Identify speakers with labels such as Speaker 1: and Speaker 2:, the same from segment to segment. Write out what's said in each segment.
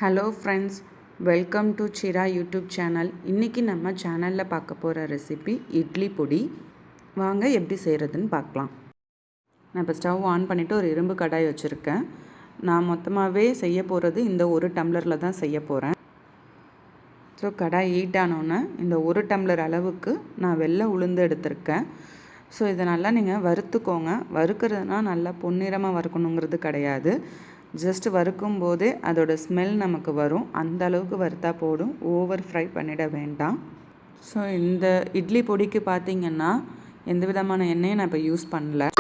Speaker 1: Hello friends, welcome to Sira YouTube channel. இன்றைக்கி நம்ம சேனலில் பார்க்க போகிற ரெசிபி இட்லி பொடி. வாங்க எப்படி செய்கிறதுன்னு பார்க்கலாம். நான் இப்போ ஸ்டவ் ஆன் பண்ணிவிட்டு ஒரு இரும்பு கடாய் வச்சுருக்கேன். நான் மொத்தமாகவே செய்ய போகிறது இந்த ஒரு டம்ளரில் தான் செய்ய போகிறேன். ஸோ கடாய் ஹீட் ஆனோன்னே இந்த ஒரு டம்ளர் அளவுக்கு நான் வெள்ளை உளுந்து எடுத்திருக்கேன். ஸோ இதை நல்லா நீங்கள் வறுத்துக்கோங்க. வறுக்கிறதுனா நல்லா பொன்னிறமாக வறுக்கணுங்கிறது கிடையாது. ஜஸ்ட் வறுக்கும் போதே அதோட ஸ்மெல் நமக்கு வரும். அந்த அளவுக்கு வறுத்தா போதும், ஓவர் ஃப்ரை பண்ணிட வேண்டாம். ஸோ இந்த இட்லி பொடிக்கு பார்த்திங்கன்னா எந்த விதமான எண்ணெயும் நான் இப்போ யூஸ் பண்ணல.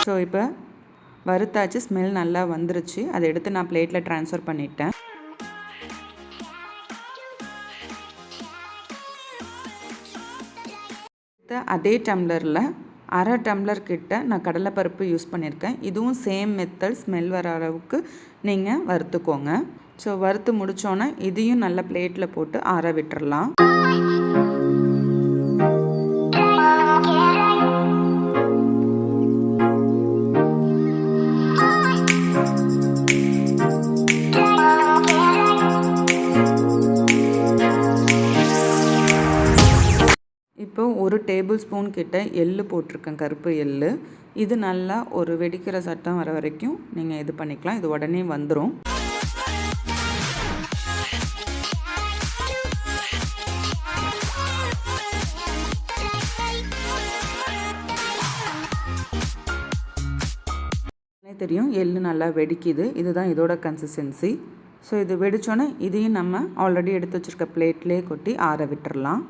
Speaker 1: ஸோ இப்போ வறுத்தாச்சு, ஸ்மெல் நல்லா வந்துருச்சு. அதை எடுத்து நான் பிளேட்டில் ட்ரான்ஸ்ஃபர் பண்ணிட்டேன். அதே டம்ளரில் அரை டம்ளர் கிட்ட நான் கடலைப்பருப்பு யூஸ் பண்ணியிருக்கேன். இதுவும் சேம் மெத்தட், ஸ்மெல் வர அளவுக்கு நீங்கள் வறுத்துக்கோங்க. ஸோ வறுத்து முடித்தோன்னே இதையும் நல்ல பிளேட்டில் போட்டு ஆற விட்டுறலாம். இப்போ ஒரு டேபிள் ஸ்பூன் கிட்ட எள்ளு போட்டிருக்கேன், கருப்பு எள்ளு. இது நல்லா ஒரு வெடிக்கிற சத்தம் வர வரைக்கும் நீங்கள் இது பண்ணிக்கலாம். இது உடனே வந்துடும். தெரியும், எள்ளு நல்லா வெடிக்குது. இதுதான் இதோட கன்சிஸ்டன்சி. ஸோ இது வெடித்தோன்னே இதையும் நம்ம ஆல்ரெடி எடுத்து வச்சுருக்க பிளேட்லேயே கொட்டி ஆற விட்டுறலாம்.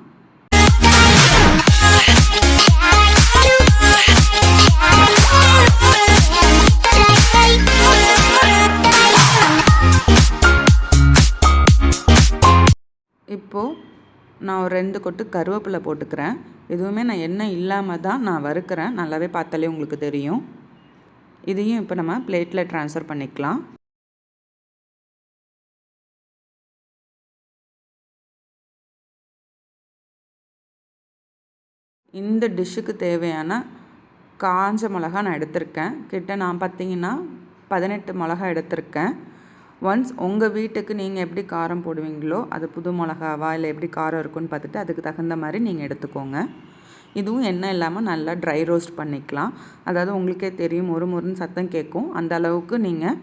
Speaker 1: இப்போது நான் ஒரு 2 கொட்டு கருவேப்பிலை போட்டுக்கிறேன். எதுவுமே நான் எண்ணெய் இல்லாமல் தான் நான் வறுக்கிறேன். நல்லாவே பார்த்தாலே உங்களுக்கு தெரியும். இதையும் இப்போ நம்ம பிளேட்டில் ட்ரான்ஸ்ஃபர் பண்ணிக்கலாம். இந்த டிஷ்ஷுக்கு தேவையான காஞ்ச மிளகா நான் எடுத்திருக்கேன். கிட்ட நான் பார்த்திங்கன்னா 18 மிளகா எடுத்திருக்கேன். ஒன்ஸ் உங்கள் வீட்டுக்கு நீங்கள் எப்படி காரம் போடுவீங்களோ, அது புது மிளகாவா இல்லை எப்படி காரம் இருக்குன்னு பார்த்துட்டு அதுக்கு தகுந்த மாதிரி நீங்கள் எடுத்துக்கோங்க. இதுவும் எண்ணெய் இல்லாமல் நல்லா ட்ரை ரோஸ்ட் பண்ணிக்கலாம். அதாவது உங்களுக்கே தெரியும், ஒரு முருன்னு சத்தம் கேட்கும். அந்த அளவுக்கு நீங்கள்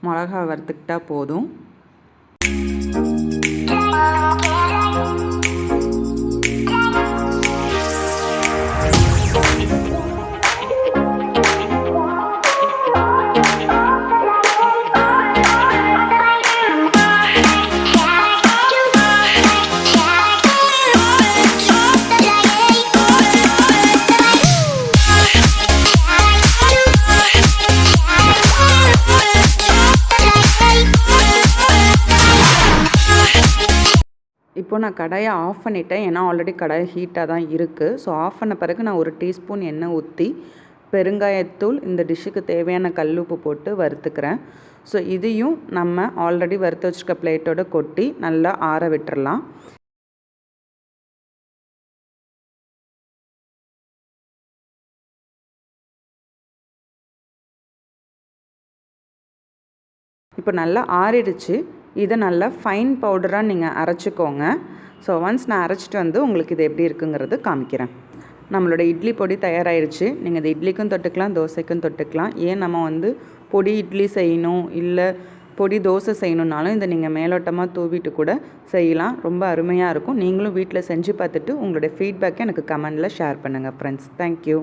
Speaker 1: மிளகா வறுத்துக்கிட்டால் போதும். இப்போ நான் கடாயை ஆஃப் பண்ணிட்டேன். ஏன்னா ஆல்ரெடி கடாய் ஹீட்டாக தான் இருக்குது. ஸோ ஆஃப் பண்ண பிறகு நான் ஒரு டீஸ்பூன் எண்ணெய் ஊற்றி பெருங்காயத்தூள், இந்த டிஷ்ஷுக்கு தேவையான கல்லுப்பு போட்டு வறுத்துக்கிறேன். ஸோ இதையும் நம்ம ஆல்ரெடி வறுத்து வச்சுருக்க பிளேட்டோடு கொட்டி நல்லா ஆற விட்டுறலாம். இப்போ நல்லா ஆறிடுச்சு. இதை நல்லா ஃபைன் பவுடராக நீங்கள் அரைச்சிக்கோங்க. ஸோ ஒன்ஸ் நான் அரைச்சிட்டு வந்து உங்களுக்கு இது எப்படி இருக்குங்கிறது காமிக்கிறேன். நம்மளோட இட்லி பொடி தயாராகிடுச்சு. நீங்கள் இது இட்லிக்கும் தொட்டுக்கலாம், தோசைக்கும் தொட்டுக்கலாம். ஏன் நம்ம பொடி இட்லி செய்யணும் இல்லை பொடி தோசை செய்யணுன்னாலும் இதை நீங்கள் மேலோட்டமாக தூவிட்டு கூட செய்யலாம். ரொம்ப அருமையாக இருக்கும். நீங்களும் வீட்டில் செஞ்சு பார்த்துட்டு உங்களுடைய ஃபீட்பேக்கை எனக்கு கமெண்டில் ஷேர் பண்ணுங்கள் ஃப்ரெண்ட்ஸ். தேங்க்யூ.